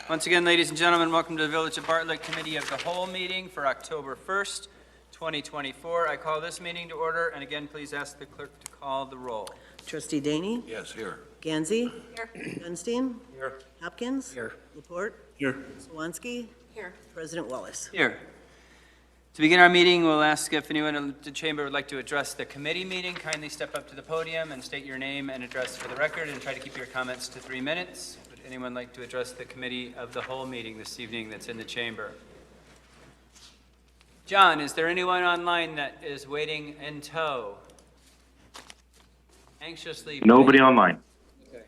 Once again, ladies and gentlemen, welcome to the Village of Bartlett Committee of the Whole meeting for October 1st, 2024. I call this meeting to order, and again, please ask the clerk to call the roll. Trustee DEYNE? Yes, here. Gansey? Here. Gunstein? Here. Hopkins? Here. LaPorte? Here. Swansky? Here. President Wallace. Here. To begin our meeting, we'll ask if anyone in the chamber would like to address the committee meeting. Kindly step up to the podium and state your name and address for the record, and try to keep your comments to 3 minutes. Would anyone like to address the committee of the whole meeting this evening that's in the chamber? John, is there anyone online that is waiting in tow? Anxiously. Nobody online. Okay.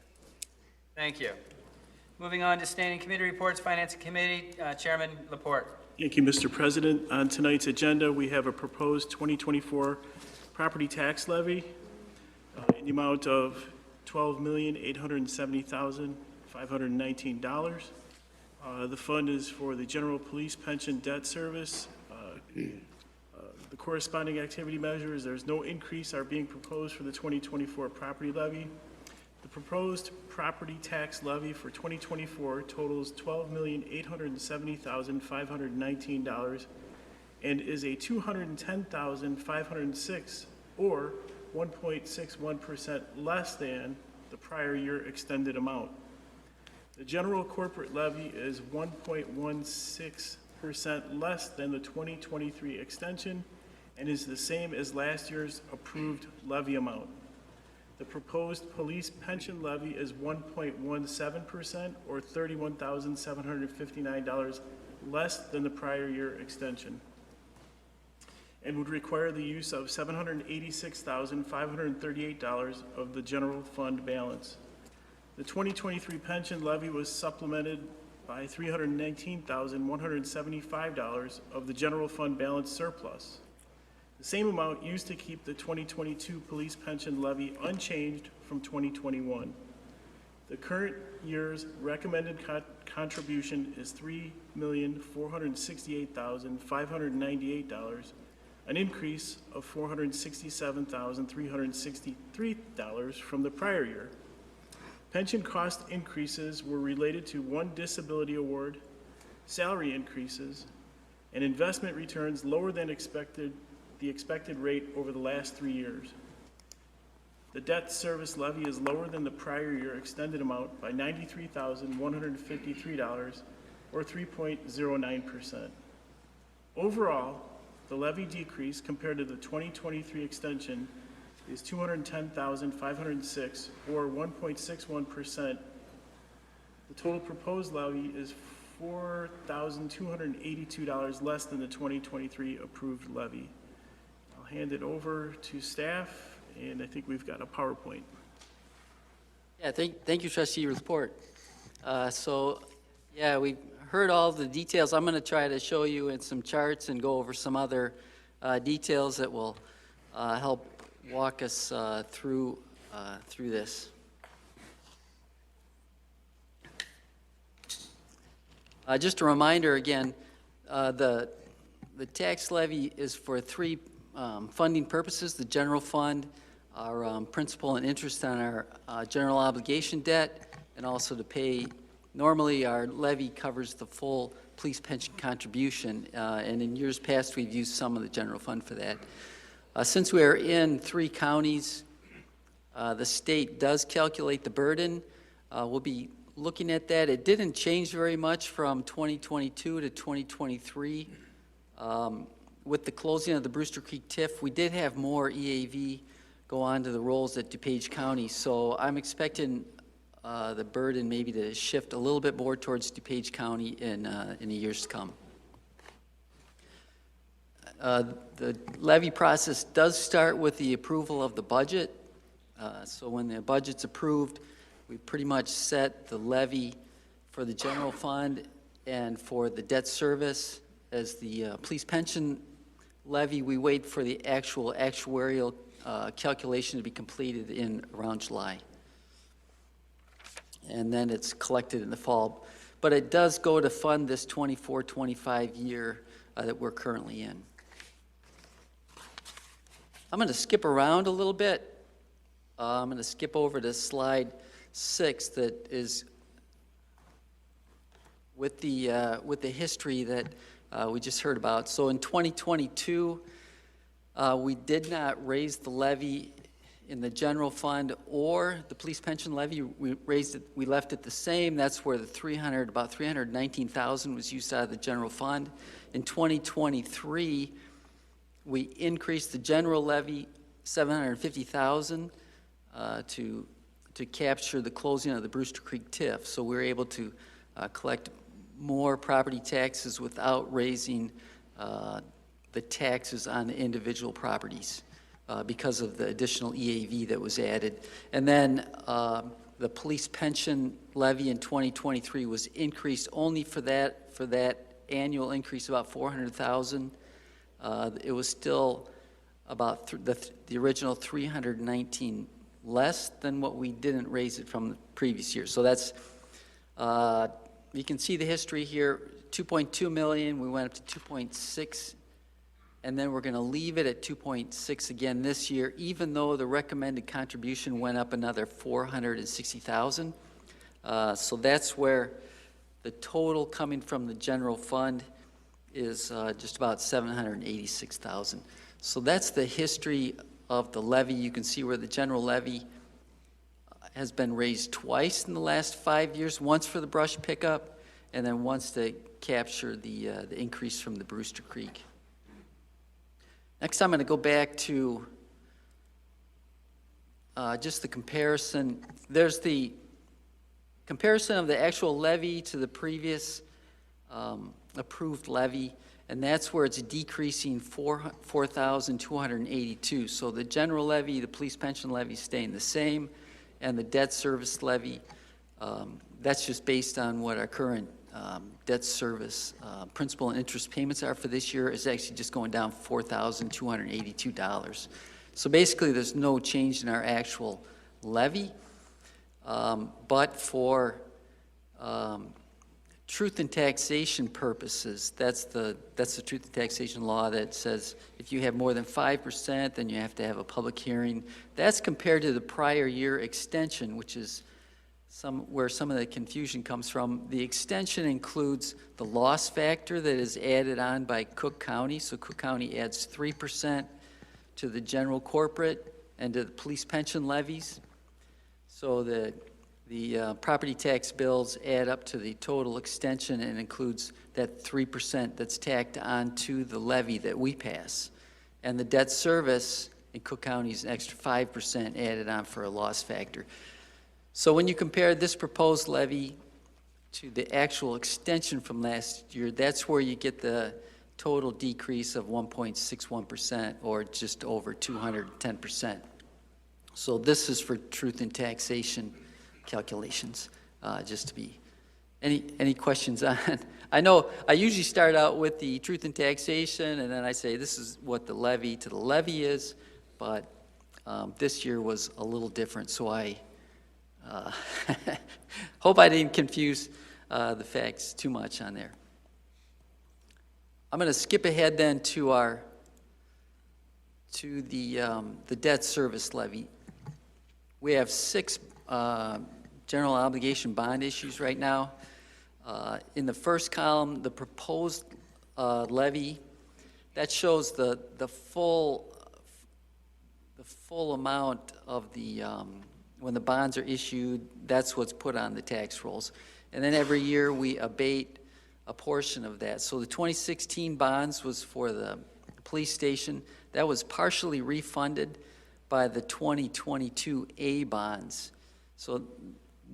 Thank you. Moving on to standing committee reports, Finance Committee, Chairman Laporte. Thank you, Mr. President. On tonight's agenda, we have a proposed 2024 property tax levy in the amount of $12,870,519. The fund is for the general police pension debt service. The corresponding activity measures, there's no increase are being proposed for the 2024 property levy. The proposed property tax levy for 2024 totals $12,870,519 and is a $210,506 or 1.61% less than the prior year extended amount. The general corporate levy is 1.16% less than the 2023 extension and is the same as last year's approved levy amount. The proposed police pension levy is 1.17% or $31,759 less than the prior year extension, and would require the use of $786,538 of the general fund balance. The 2023 pension levy was supplemented by $319,175 of the general fund balance surplus. The same amount used to keep the 2022 police pension levy unchanged from 2021. The current year's recommended contribution is $3,468,598, an increase of $467,363 from the prior year. Pension cost increases were related to one disability award, salary increases, and investment returns lower than the expected rate over the last 3 years. The debt service levy is lower than the prior year extended amount by $93,153 or 3.09%. Overall, the levy decrease compared to the 2023 extension is $210,506 or 1.61%. The total proposed levy is $4,282 less than the 2023 approved levy. I'll hand it over to staff, and I think we've got a PowerPoint. Yeah, thank you, Trustee Report. We've heard all the details. I'm going to try to show you in some charts and go over some other details that will help walk us through this. Just a reminder again, the tax levy is for three funding purposes: the general fund, our principal and interest on our general obligation debt, and also to pay. Normally, our levy covers the full police pension contribution, and in years past, we've used some of the general fund for that. Since we are in 3 counties, the state does calculate the burden. We'll be looking at that. It didn't change very much from 2022 to 2023. With the closing of the Brewster Creek TIF, we did have more EAV go on to the rolls at DuPage County, so I'm expecting the burden maybe to shift a little bit more towards DuPage County in the years to come. The levy process does start with the approval of the budget. So when the budget's approved, we pretty much set the levy for the general fund and for the debt service. As the police pension levy, we wait for the actual actuarial calculation to be completed in around July. And then it's collected in the fall. But it does go to fund this 24-25 year that we're currently in. I'm going to skip around a little bit. I'm going to skip over to slide 6 that is with the history that we just heard about. So in 2022, we did not raise the levy in the general fund or the police pension levy. We raised it, we left it the same. That's where the about 319,000 was used out of the general fund. In 2023, we increased the general levy 750,000 to capture the closing of the Brewster Creek TIF. So we were able to collect more property taxes without raising the taxes on the individual properties because of the additional EAV that was added. And then the police pension levy in 2023 was increased only for that annual increase, about 400,000. It was still about the original 319 less than what we didn't raise it from the previous year. So that's, you can see the history here, 2.2 million, we went up to 2.6, and then we're going to leave it at 2.6 again this year, even though the recommended contribution went up another 460,000. So that's where the total coming from the general fund is just about 786,000. So that's the history of the levy. You can see where the general levy has been raised twice in the last 5 years, once for the brush pickup, and then once to capture the increase from the Brewster Creek. Next, I'm going to go back to just the comparison. There's the comparison of the actual levy to the previous approved levy, and that's where it's decreasing 4,282. So the general levy, the police pension levy staying the same, and the debt service levy, that's just based on what our current debt service principal and interest payments are for this year, is actually just going down $4,282. So basically there's no change in our actual levy, but for truth and taxation purposes, that's the truth and taxation law that says if you have more than 5%, then you have to have a public hearing. That's compared to the prior year extension, which is where some of the confusion comes from. The extension includes the loss factor that is added on by Cook County. So Cook County adds 3% to the general corporate and to the police pension levies. So the property tax bills add up to the total extension and includes that 3% that's tacked on to the levy that we pass. And the debt service in Cook County is an extra 5% added on for a loss factor. So when you compare this proposed levy to the actual extension from last year, that's where you get the total decrease of 1.61%, or just over 210%. So this is for truth and taxation calculations, just to be, any questions on? I know I usually start out with the truth and taxation, and then I say this is what the levy to the levy is, but this year was a little different, so I hope I didn't confuse the facts too much on there. I'm going to skip ahead then to the debt service levy. We have 6 general obligation bond issues right now. In the first column, the proposed levy, that shows the full amount of the when the bonds are issued. That's what's put on the tax rolls, and then every year we abate a portion of that. So the 2016 bonds was for the police station. That was partially refunded by the 2022 A bonds. So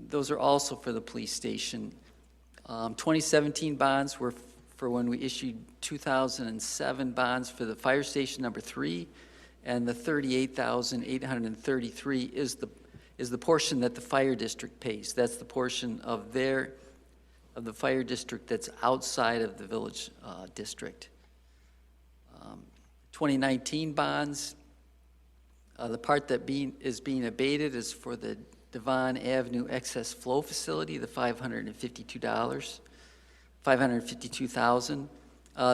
those are also for the police station. 2017 bonds were for when we issued 2007 bonds for the fire station number 3, and the 38,833 is the portion that the fire district pays. That's the portion of the fire district that's outside of the village district. 2019 bonds, the part that is being abated is for the Devon Avenue excess flow facility, the $552,000.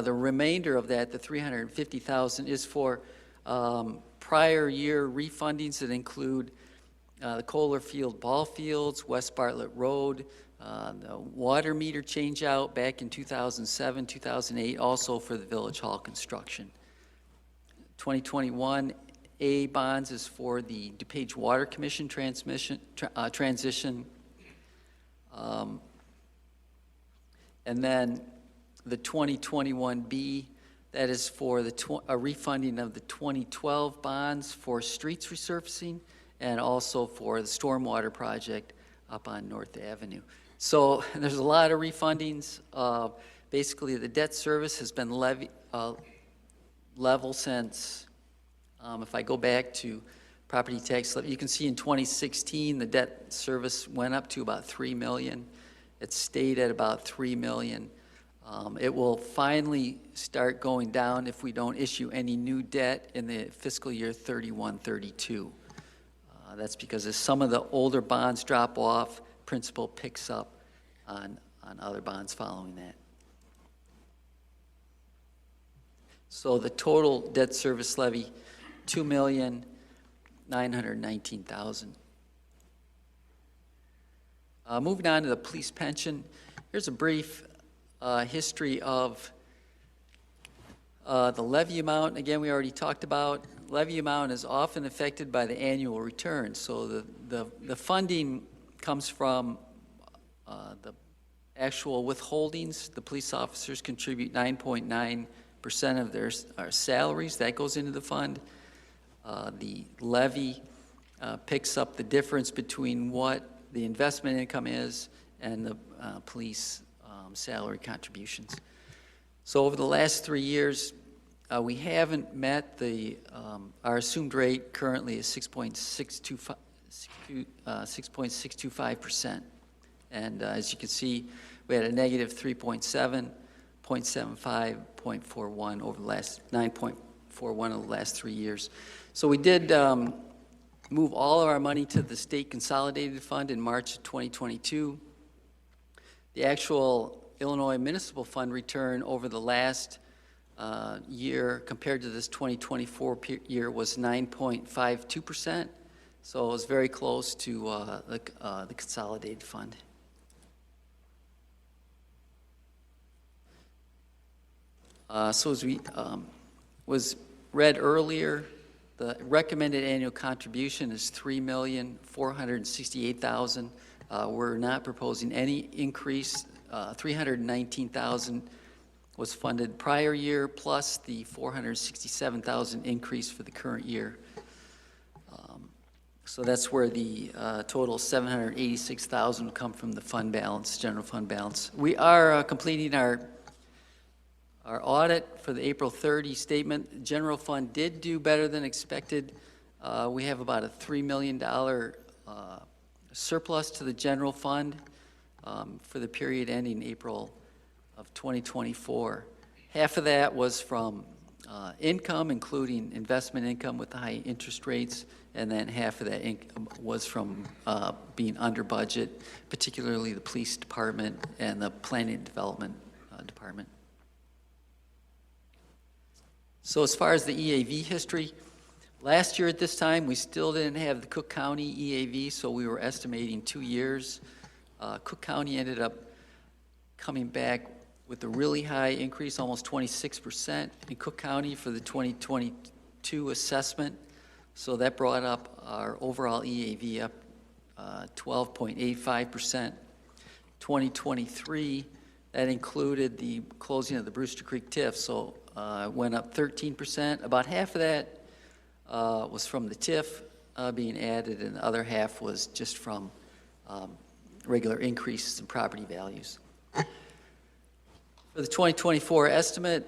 The remainder of that, the $350,000, is for prior year refundings that include the Kohler Field ball fields, West Bartlett Road, the water meter change-out back in 2007, 2008, also for the Village Hall construction. 2021 A bonds is for the DuPage Water Commission transition. And then the 2021 B, that is for the a refunding of the 2012 bonds for streets resurfacing and also for the stormwater project up on North Avenue. So there's a lot of refundings. Basically, the debt service has been level since, if I go back to property tax levy, you can see in 2016, the debt service went up to about $3 million. It stayed at about $3 million. It will finally start going down if we don't issue any new debt in the fiscal year 31-32. That's because as some of the older bonds drop off, principal picks up on other bonds following that. So the total debt service levy, $2,919,000. Moving on to the police pension, here's a brief history of the levy amount. Again, we already talked about levy amount is often affected by the annual return. So the funding comes from the actual withholdings. The police officers contribute 9.9% of their salaries. That goes into the fund. The levy picks up the difference between what the investment income is and the police salary contributions. So over the last 3 years, we haven't met the, our assumed rate currently is 6.625%. And as you can see, we had a negative 3.7, 0.75, 0.41 over the last, 9.41 over the last 3 years. So we did move all of our money to the state consolidated fund in March of 2022. The actual Illinois municipal fund return over the last year compared to this 2024 year was 9.52%. So it was very close to the consolidated fund. So as we was read earlier, the recommended annual contribution is $3,468,000. We're not proposing any increase. $319,000 was funded prior year, plus the $467,000 increase for the current year. So that's where the total $786,000 will come from the fund balance, general fund balance. We are completing our audit for the April 30 statement. General fund did do better than expected. We have about a $3 million surplus to the general fund for the period ending April of 2024. Half of that was from income, including investment income with the high interest rates, and then half of that income was from being under budget, particularly the police department and the planning and development department. So as far as the EAV history, last year at this time, we still didn't have the Cook County EAV, so we were estimating 2 years. Cook County ended up coming back with a really high increase, almost 26% in Cook County for the 2022 assessment. So that brought up our overall EAV up 12.85%. 2023, that included the closing of the Brewster Creek TIF, so it went up 13%. About half of that was from the TIF being added, and the other half was just from regular increases in property values. For the 2024 estimate,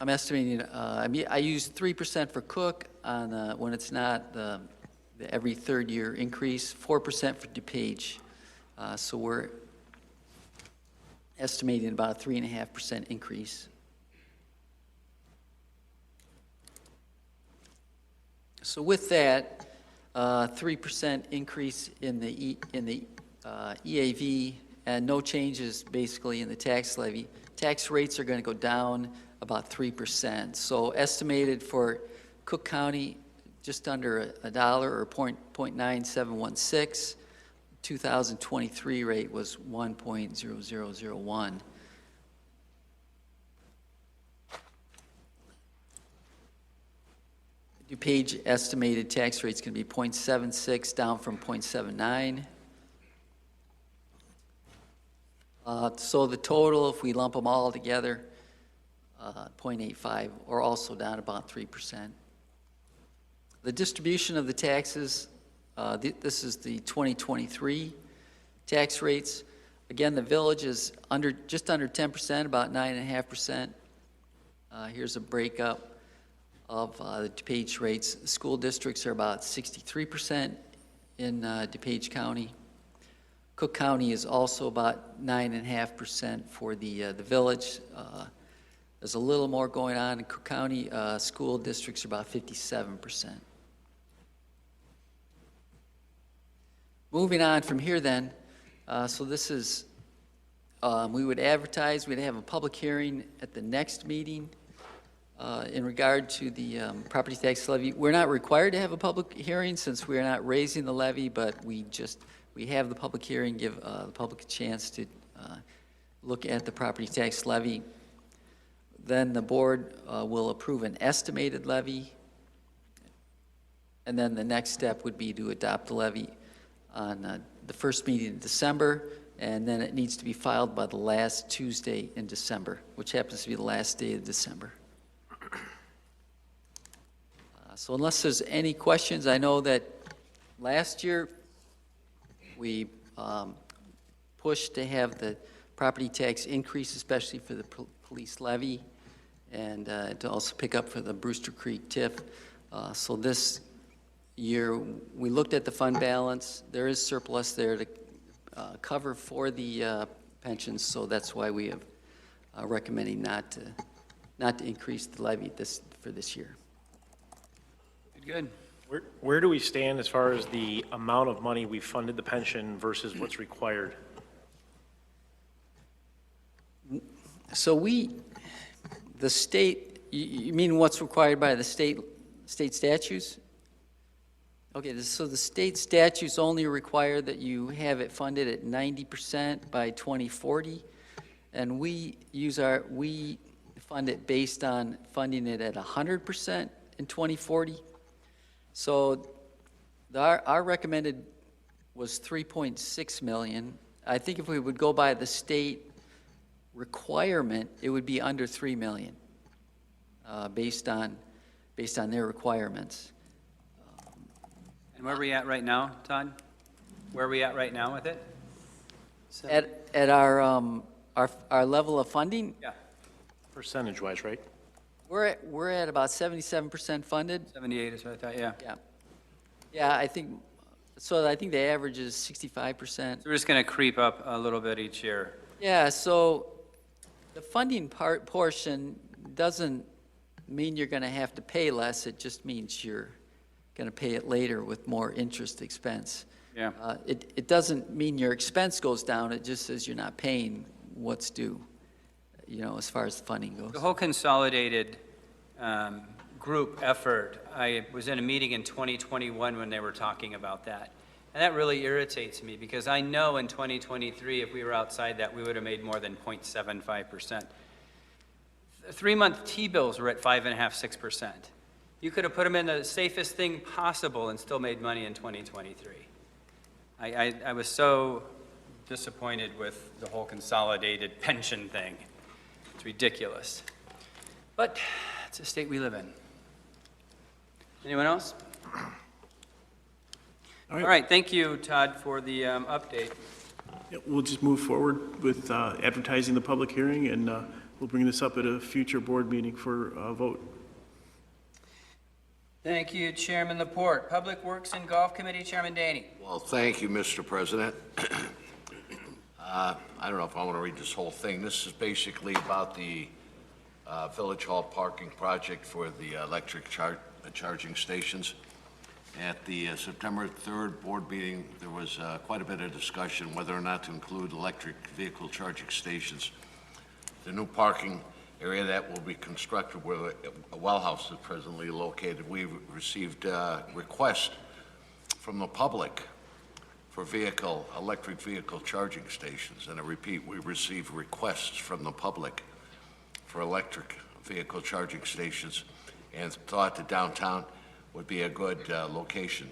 I'm estimating, I use 3% for Cook on when it's not the every third year increase, 4% for DuPage. So we're estimating about a 3.5% increase. So with that, 3% increase in the EAV and no changes basically in the tax levy. Tax rates are going to go down about 3%. So estimated for Cook County, just under $1 or 1.9716. 2023 rate was 1.0001. DuPage estimated tax rate's going to be 0.76, down from 0.79. So the total, if we lump them all together, 0.85, or also down about 3%. The distribution of the taxes, this is the 2023 tax rates. Again, the village is just under 10%, about 9.5%. Here's a breakup of the DuPage rates. School districts are about 63% in DuPage County. Cook County is also about 9.5% for the village. There's a little more going on in Cook County. School districts are about 57%. Moving on from here then, so this is, we would advertise, we'd have a public hearing at the next meeting in regard to the property tax levy. We're not required to have a public hearing since we are not raising the levy, but we have the public hearing, give the public a chance to look at the property tax levy. Then the board will approve an estimated levy, and then the next step would be to adopt the levy on the first meeting in December, and then it needs to be filed by the last Tuesday in December, which happens to be the last day of December. So unless there's any questions, I know that last year we pushed to have the property tax increase, especially for the police levy, and to also pick up for the Brewster Creek TIF. So this year, we looked at the fund balance. There is surplus there to cover for the pensions, so that's why we have recommending not to increase the levy for this year. Good. Where do we stand as far as the amount of money we funded the pension versus what's required? So the state, you mean what's required by the state statutes? Okay, so the state statutes only require that you have it funded at 90% by 2040, and we fund it based on funding it at 100% in 2040. So our recommended was 3.6 million. I think if we would go by the state requirement, it would be under 3 million, based on their requirements. And where are we at right now, Todd? Where are we at right now with it? At our level of funding, Yeah, Percentage-wise, right? we're at about 77% funded. 78 is what I thought, yeah. Yeah, I think the average is 65%. So we're just going to creep up a little bit each year. Yeah, so the funding portion doesn't mean you're going to have to pay less. It just means you're going to pay it later with more interest expense. Yeah. It doesn't mean your expense goes down. It just says you're not paying what's due, as far as the funding goes. The whole consolidated group effort, I was in a meeting in 2021 when they were talking about that. And that really irritates me because I know in 2023, if we were outside that, we would have made more than 0.75%. 3-month T-bills were at 5.5%, 6%. You could have put them in the safest thing possible and still made money in 2023. I was so disappointed with the whole consolidated pension thing. It's ridiculous. But it's a state we live in. Anyone else? All right, thank you, Todd, for the update. Yeah, we'll just move forward with advertising the public hearing, and we'll bring this up at a future board meeting for a vote. Thank you, Chairman Laporte. Public Works and Golf Committee, Chairman DEYNE. Well, thank you, Mr. President. I don't know if I want to read this whole thing. This is basically about the Village Hall parking project for the electric charging stations. At the September 3rd board meeting, there was quite a bit of discussion whether or not to include electric vehicle charging stations. The new parking area that will be constructed where a well house is presently located, we received requests from the public for electric vehicle charging stations. And I repeat, we receive requests from the public for electric vehicle charging stations and thought that downtown would be a good location.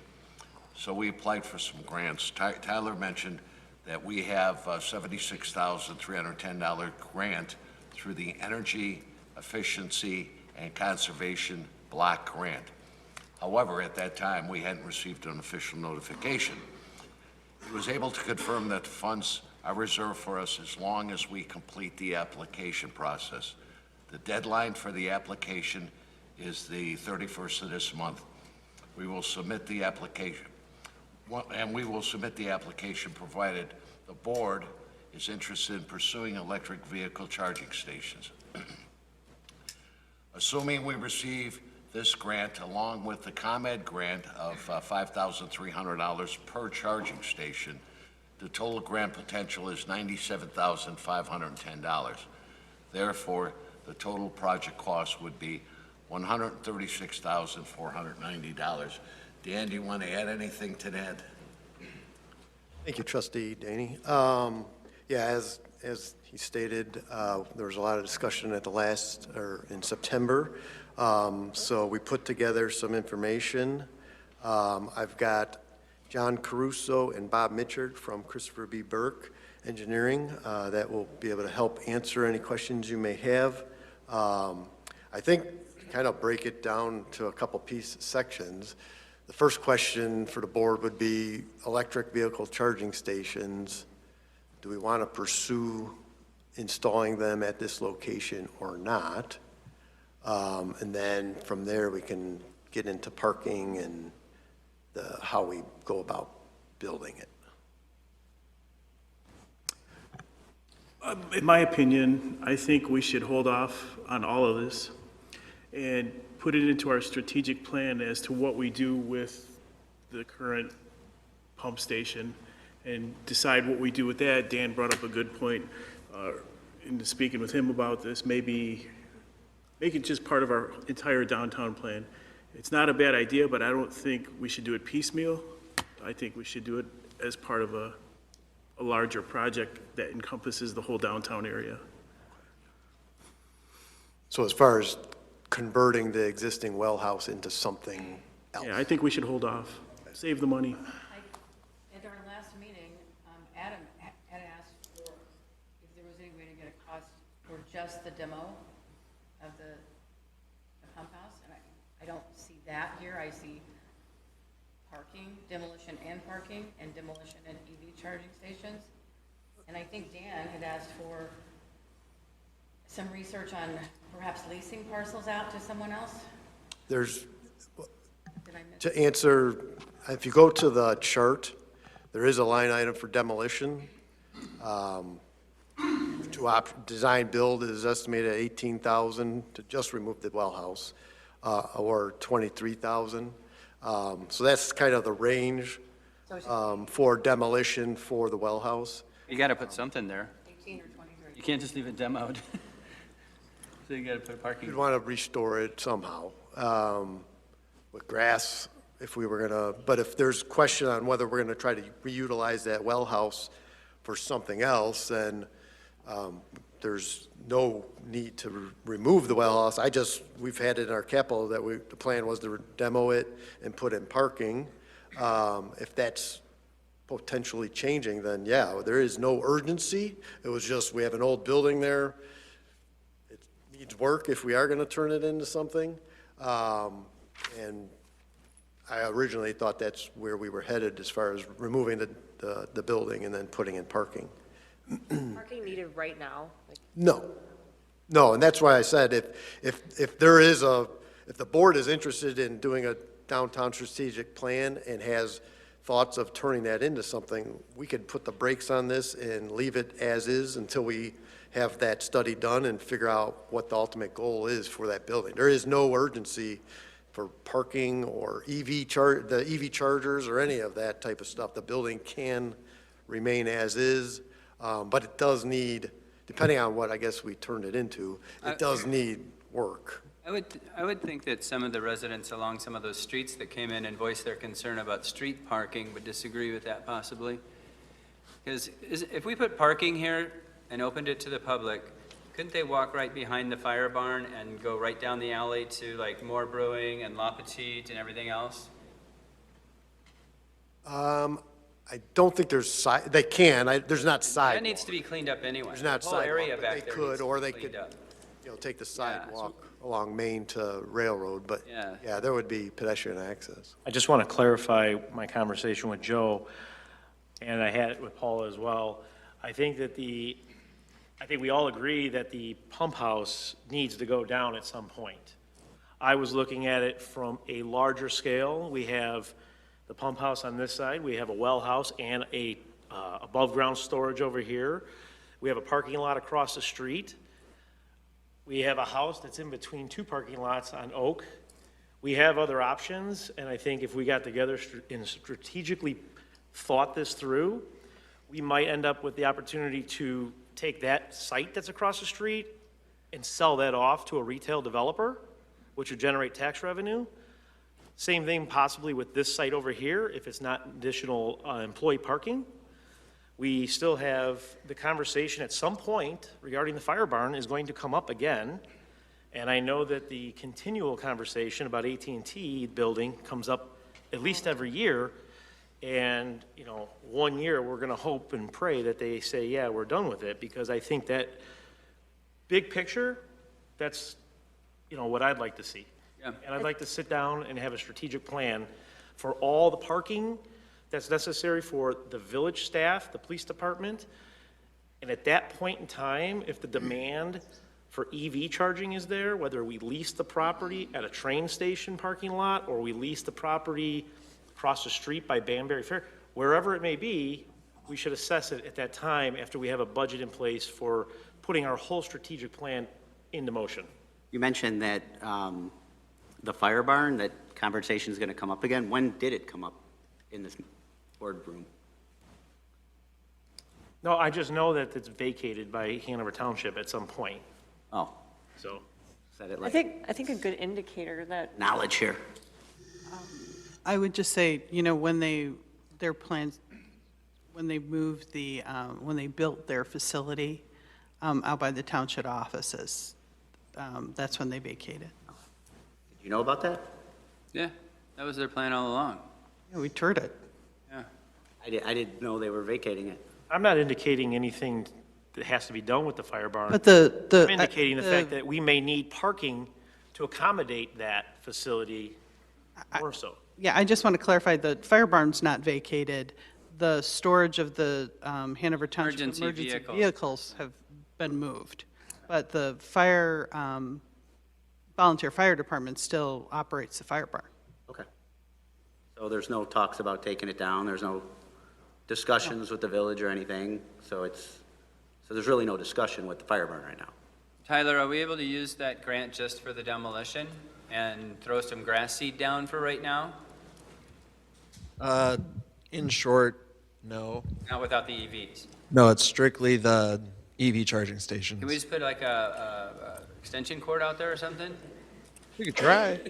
So we applied for some grants. Tyler mentioned that we have a $76,310 grant through the Energy Efficiency and Conservation Block Grant. However, at that time, we hadn't received an official notification. He was able to confirm that the funds are reserved for us as long as we complete the application process. The deadline for the application is the 31st of this month. We will submit the application, provided the board is interested in pursuing electric vehicle charging stations. Assuming we receive this grant along with the ComEd grant of $5,300 per charging station, the total grant potential is $97,510. Therefore, the total project cost would be $136,490. Dan, do you want to add anything to that? Thank you, Trustee DEYNE. Yeah, as he stated, there was a lot of discussion at in September. So we put together some information. I've got John Caruso and Bob Mitchard from Christopher B. Burke Engineering that will be able to help answer any questions you may have. I think kind of break it down to a couple sections. The first question for the board would be electric vehicle charging stations. Do we want to pursue installing them at this location or not? And then from there, we can get into parking and how we go about building it. In my opinion, I think we should hold off on all of this and put it into our strategic plan as to what we do with the current pump station and decide what we do with that. Dan brought up a good point in speaking with him about this, maybe make it just part of our entire downtown plan. It's not a bad idea, but I don't think we should do it piecemeal. I think we should do it as part of a larger project that encompasses the whole downtown area. So as far as converting the existing well house into something else? Yeah, I think we should hold off, save the money. At our last meeting, Adam had asked for if there was any way to get a cost for just the demo of the pump house, and I don't see that here. I see parking, demolition and parking, and demolition and EV charging stations. And I think Dan had asked for some research on perhaps leasing parcels out to someone else. There's, Did I miss? to answer, if you go to the chart, there is a line item for demolition. Design build is estimated at $18,000 to just remove the well house, or $23,000. So that's kind of the range for demolition for the well house. You got to put something there. 18 or 23? You can't just leave it demoed. So you got to put parking. We'd want to restore it somehow with grass if we were going to, but if there's question on whether we're going to try to reutilize that well house for something else, then there's no need to remove the well house. We've had it in our capital that the plan was to demo it and put in parking. If that's potentially changing, then yeah, there is no urgency. It was just, we have an old building there. It needs work if we are going to turn it into something. And I originally thought that's where we were headed as far as removing the building and then putting in parking. Parking needed right now? No, and that's why I said if the board is interested in doing a downtown strategic plan and has thoughts of turning that into something, we could put the brakes on this and leave it as is until we have that study done and figure out what the ultimate goal is for that building. There is no urgency for parking or the EV chargers or any of that type of stuff. The building can remain as is, but it does need, depending on what I guess we turned it into, it does need work. I would think that some of the residents along some of those streets that came in and voiced their concern about street parking would disagree with that possibly. Because if we put parking here and opened it to the public, couldn't they walk right behind the fire barn and go right down the alley to like Moore Brewing and LAPORTE and everything else? I don't think they can, there's not sidewalk. That needs to be cleaned up anyway. There's not The whole area sidewalk, but back they there could, needs to or be they cleaned could, up. take the Yeah, sidewalk along Main to Railroad, but Yeah. yeah, there would be pedestrian access. I just want to clarify my conversation with Joe, and I had it with Paula as well. I think we all agree that the pump house needs to go down at some point. I was looking at it from a larger scale. We have the pump house on this side, we have a well house and a above-ground storage over here. We have a parking lot across the street. We have a house that's in between two parking lots on Oak. We have other options, and I think if we got together and strategically thought this through, we might end up with the opportunity to take that site that's across the street and sell that off to a retail developer, which would generate tax revenue. Same thing possibly with this site over here, if it's not additional employee parking. We still have the conversation at some point regarding the fire barn is going to come up again. And I know that the continual conversation about AT&T building comes up at least every year. And, 1 year, we're going to hope and pray that they say, yeah, we're done with it, because I think that big picture, that's, what I'd like to see. Yeah. And I'd like to sit down and have a strategic plan for all the parking that's necessary for the village staff, the police department. And at that point in time, if the demand for EV charging is there, whether we lease the property at a train station parking lot, or we lease the property across the street by Banbury Fair, wherever it may be, we should assess it at that time after we have a budget in place for putting our whole strategic plan into motion. You mentioned that the fire barn, that conversation is going to come up again. When did it come up in this boardroom? No, I just know that it's vacated by Hanover Township at some point, Oh, so. said it I like think a good indicator that knowledge here. I would just say, when their plans, when they moved when they built their facility out by the township offices, that's when they vacated. Did you know about that? Yeah, that was their plan all along. Yeah, we toured it. Yeah. I didn't know they were vacating it. I'm not indicating anything that has to be done with the fire barn. But I'm indicating the fact that we may need parking to accommodate that facility more so. Yeah, I just want to clarify, the fire barn's not vacated. The storage of the Hanover Township Emergency vehicles. vehicles have been moved. But the volunteer fire department still operates the fire barn. Okay. So there's no talks about taking it down, there's no discussions with the village or anything, so there's really no discussion with the fire barn right now. Tyler, are we able to use that grant just for the demolition and throw some grass seed down for right now? In short, no. Not without the EVs? No, it's strictly the EV charging stations. Can we just put like a extension cord out there or something? We could try.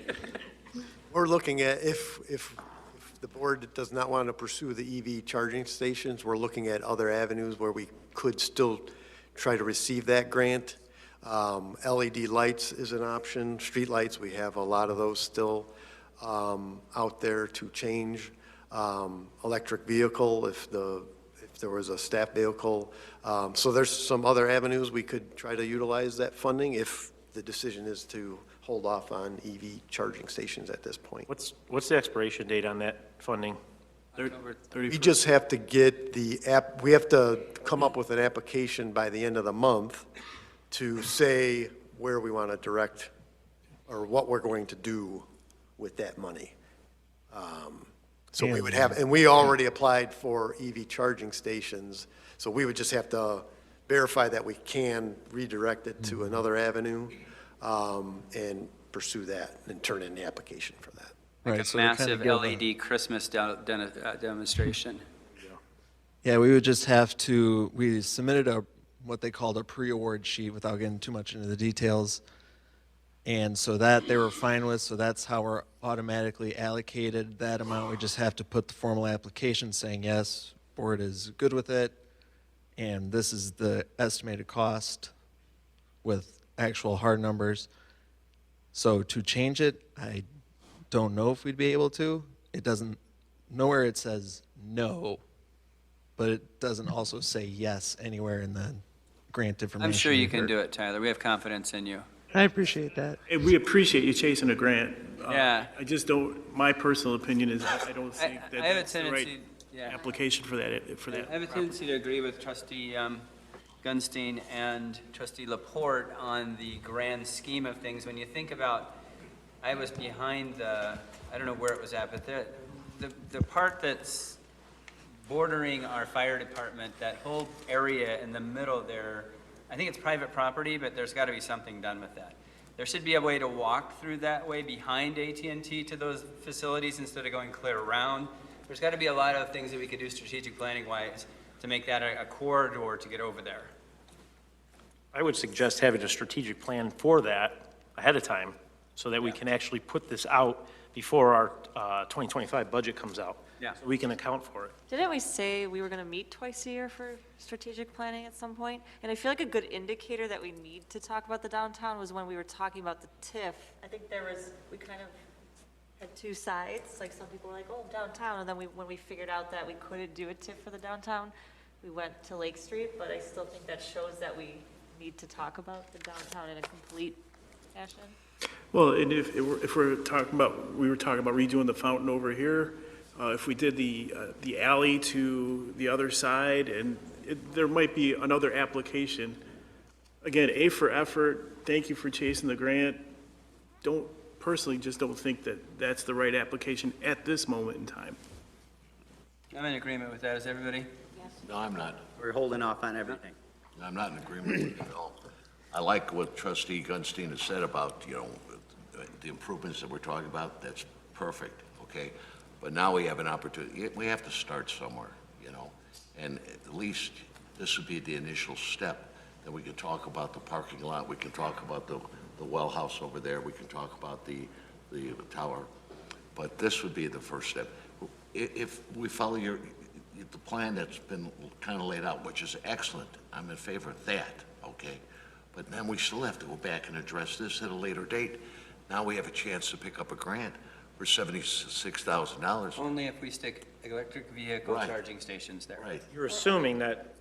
We're looking at, if the board does not want to pursue the EV charging stations, we're looking at other avenues where we could still try to receive that grant. LED lights is an option, street lights, we have a lot of those still out there to change. Electric vehicle, if there was a staff vehicle. So there's some other avenues we could try to utilize that funding if the decision is to hold off on EV charging stations at this point. What's the expiration date on that funding? We just have to get we have to come up with an application by the end of the month to say where we want to direct or what we're going to do with that money. So we would have, and we already applied for EV charging stations, so we would just have to verify that we can redirect it to another avenue and pursue that and turn in the application for that. Like Right, a so we kinda massive give LED Christmas demonstration. Yeah, we would just have to, we submitted what they called a pre-award sheet without getting too much into the details. And so that they were fine with, so that's how we're automatically allocated that amount. We just have to put the formal application saying, yes, board is good with it, and this is the estimated cost with actual hard numbers. So to change it, I don't know if we'd be able to. It doesn't, nowhere it says no, but it doesn't also say yes anywhere in the grant information. I'm sure you we've can heard. do it, Tyler. We have confidence in you. I appreciate that. And we appreciate you chasing a grant. Yeah. I just don't, my personal opinion is I don't think that I have a that's the right tendency, yeah. application for that I have a property. tendency to agree with trustee Gunstein and trustee Laporte on the grand scheme of things. When you think about, I was behind the, I don't know where it was at, but the part that's bordering our fire department, that whole area in the middle there, I think it's private property, but there's got to be something done with that. There should be a way to walk through that way behind AT&T to those facilities instead of going clear around. There's got to be a lot of things that we could do strategic planning-wise to make that a corridor to get over there. I would suggest having a strategic plan for that ahead of time so that we can actually put this out before our 2025 budget comes out. Yeah. So we can account for it. Didn't we say we were going to meet twice a year for strategic planning at some point? And I feel like a good indicator that we need to talk about the downtown was when we were talking about the TIF. I think we kind of had two sides, like some people were like, oh, downtown, and then when we figured out that we couldn't do a TIF for the downtown, we went to Lake Street, but I still think that shows that we need to talk about the downtown in a complete fashion. Well, and if we're talking about, we were talking about redoing the fountain over here, if we did the alley to the other side, and there might be another application. Again, A for effort, thank you for chasing the grant. Personally, just don't think that that's the right application at this moment in time. I'm in agreement with that. Is everybody? No, I'm not. We're holding off on everything. I'm not in agreement with it at all. I like what trustee Gunstein has said about, the improvements that we're talking about. That's perfect, okay? But now we have an opportunity. We have to start somewhere, and at least this would be the initial step. Then we can talk about the parking lot. We can talk about the well house over there. We can talk about the tower. But this would be the first step. If we follow the plan that's been kind of laid out, which is excellent, I'm in favor of that, okay? But then we still have to go back and address this at a later date. Now we have a chance to pick up a grant for $76,000. Only if we stick electric vehicle Right. charging stations there. Right. You're assuming that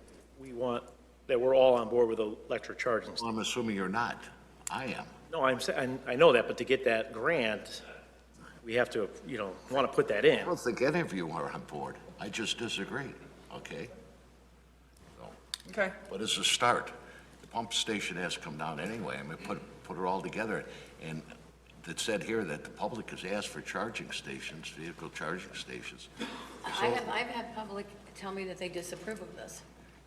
that we're all on board with electric charging. Well, I'm assuming you're not. I am. No, I know that, but to get that grant, we have to, want to put that in. I don't think any of you are on board. I just disagree, okay? So, Okay. but as a start, the pump station has to come down anyway. Put it all together. And it said here that the public has asked for charging stations, vehicle charging stations. I've had public tell me that they disapprove of this,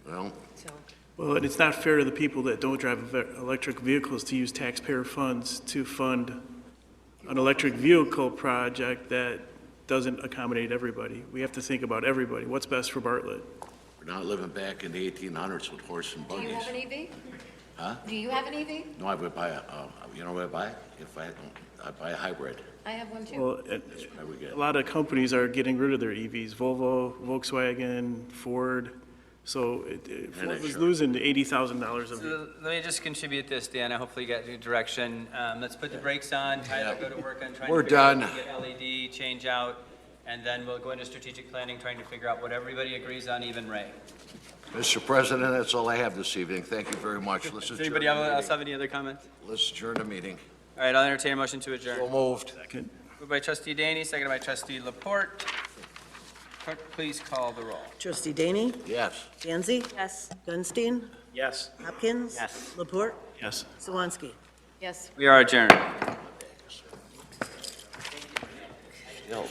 Well, so. Well, and it's not fair to the people that don't drive electric vehicles to use taxpayer funds to fund an electric vehicle project that doesn't accommodate everybody. We have to think about everybody. What's best for Bartlett? we're not living back in the 1800s with horse and Do buggies. you have an EV? Huh? Do you have an EV? No, I would buy what I buy? I'd buy a hybrid. I have one too. Well, I would get. a lot of companies are getting rid of their EVs, Volvo, Volkswagen, Ford. So Ford was insurance. losing $80,000 a year. So let me just contribute this, Dan. Hopefully you got your direction. Let's put the brakes on. Tyler, go to work on trying to We're figure out done. how to get LED change out. And then we'll go into strategic planning, trying to figure out what everybody agrees on, even Ray. Mr. President, that's all I have this evening. Thank you very much. Let's Does adjourn anybody the else meeting. have any other comments? Let's adjourn the meeting. All right, I'll entertain a motion to adjourn. So moved. Second. Moved by trustee Daney, seconded by trustee Laporte. Clerk, please call the roll. Trustee Daney, Yes. Danzy, Yes. Gunstein, Yes. Hopkins. Yes. Laporte, Yes. Swansky. Yes. We are adjourned. Yo.